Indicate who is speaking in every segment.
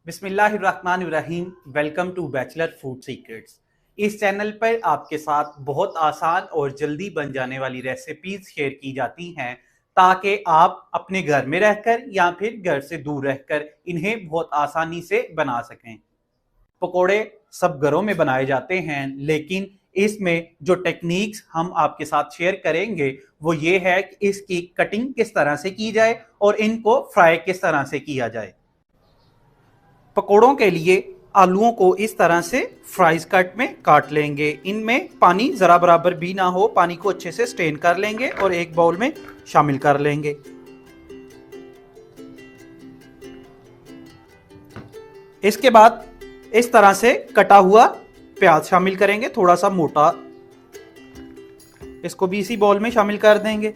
Speaker 1: बिस्मिल्लाहिर्रहमानिर्रहीम। Welcome to bachelor food secrets. इस channel पर आपके साथ बहुत आसान और जल्दी बन जाने वाली रेसिपीज शेयर की जाती हैं ताकि आप अपने घर में रहकर या फिर घर से दूर रहकर इन्हें बहुत आसानी से बना सकें। पकोड़े सब घरों में बनाए जाते हैं, लेकिन इसमें जो टेक्निक्स हम आपके साथ शेयर करेंगे वो ये है कि इसकी कटिंग किस तरह से की जाए और इनको फ्राई किस तरह से किया जाए। पकोड़ों के लिए आलूओं को इस तरह से फ्राइज कट में काट लेंगे। इनमें पानी जरा बराबर भी ना हो, पानी को अच्छे से स्ट्रेन कर लेंगे और एक बाउल में शामिल कर लेंगे। इसके बाद इस तरह से कटा हुआ प्याज शामिल करेंगे, थोड़ा सा मोटा, इसको भी इसी बाउल में शामिल कर देंगे।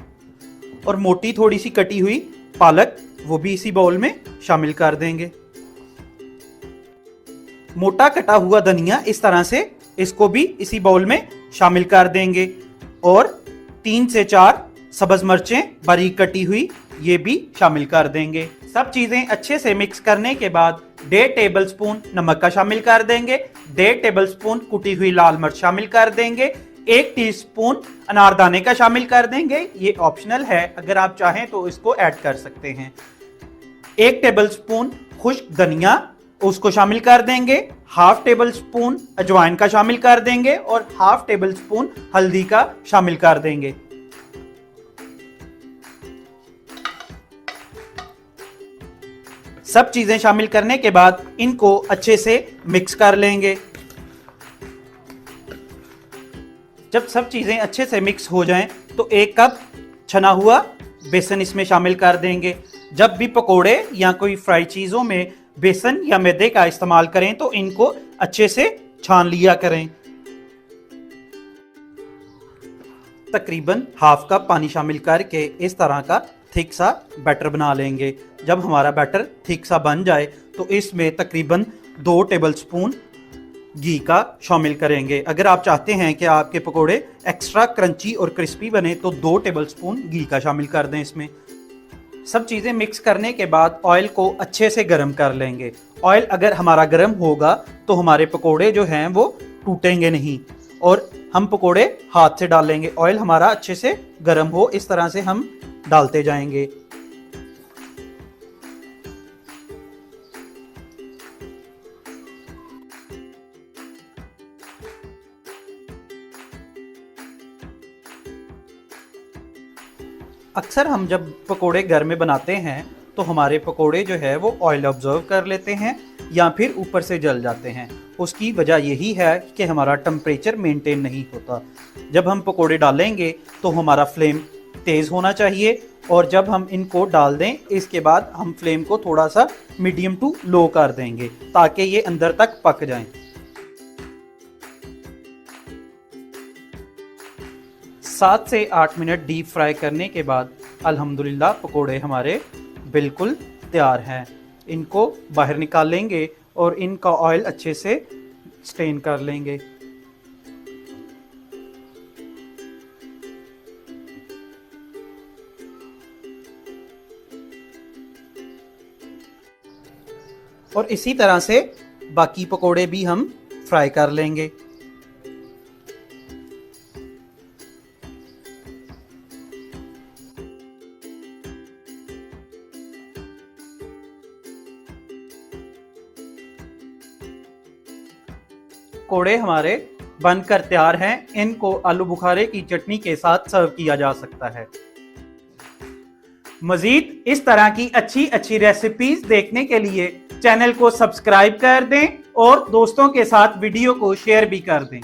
Speaker 1: और मोटी थोड़ी सी कटी हुई पालक वो भी इसी बाउल में शामिल कर देंगे। मोटा कटा हुआ धनिया इस तरह से इसको भी इसी बाउल में शामिल कर देंगे। और 3 से 4 सब्ज मिर्चें बारीक कटी हुई ये भी शामिल कर देंगे। सब चीजें अच्छे से मिक्स करने के बाद 1.5 टेबलस्पून नमक का शामिल कर देंगे, 1.5 टेबलस्पून कुटी हुई लाल मिर्च शामिल कर देंगे, 1 टीस्पून अनारदाने का शामिल कर देंगे। ये ऑप्शनल है, अगर आप चाहें तो इसको ऐड कर सकते हैं। 1 टेबलस्पून खुश्क धनिया उसको शामिल कर देंगे, 1/2 टेबलस्पून अजवाइन का शामिल कर देंगे और 1/2 टेबलस्पून हल्दी का शामिल कर देंगे। सब चीजें शामिल करने के बाद इनको अच्छे से मिक्स कर लेंगे। जब सब चीजें अच्छे से मिक्स हो जाएं तो 1 कप छना हुआ बेसन इसमें शामिल कर देंगे। जब भी पकोड़े या कोई फ्राई चीजों में बेसन या मैदे का इस्तेमाल करें तो इनको अच्छे से छान लिया करें। तकरीबन 1/2 कप पानी शामिल करके इस तरह का थिक सा बैटर बना लेंगे। जब हमारा बैटर थिक सा बन जाए तो इसमें तकरीबन 2 टेबलस्पून घी का शामिल करेंगे। अगर आप चाहते हैं कि आपके पकोड़े एक्स्ट्रा क्रंची और क्रिस्पी बने तो 2 टेबलस्पून घी का शामिल कर दें इसमें। सब चीज़ें मिक्स करने के बाद ऑयल को अच्छे से गर्म कर लेंगे। ऑयल अगर हमारा गर्म होगा तो हमारे पकोड़े जो हैं वो टूटेंगे नहीं और हम पकोड़े हाथ से डालेंगे। ऑयल हमारा अच्छे से गर्म हो, इस तरह से हम डालते जाएंगे। अक्सर हम जब पकोड़े घर में बनाते हैं तो हमारे पकोड़े जो है वो ऑयल ऑब्जर्व कर लेते हैं या फिर ऊपर से जल जाते हैं। उसकी वजह यही है कि हमारा टेम्परेचर मेंटेन नहीं होता। जब हम पकोड़े डालेंगे तो हमारा फ्लेम तेज़ होना चाहिए और जब हम इनको डाल दें इसके बाद हम फ्लेम को थोड़ा सा मीडियम टू लो कर देंगे ताकि ये अंदर तक पक जाएं। 7 से 8 मिनट डीप फ्राई करने के बाद अल्हम्दुलिल्लाह पकोड़े हमारे बिल्कुल तैयार हैं। इनको बाहर निकाल लेंगे और इनका ऑयल अच्छे से स्ट्रेन कर लेंगे। और इसी तरह से बाकी पकोड़े भी हम फ्राई कर लेंगे। पकोड़े हमारे बनकर तैयार हैं। इनको आलू बुखारे की चटनी के साथ सर्व किया जा सकता है। मजीद इस तरह की अच्छी अच्छी रेसिपीज देखने के लिए चैनल को सब्सक्राइब कर दें और दोस्तों के साथ वीडियो को शेयर भी कर दें।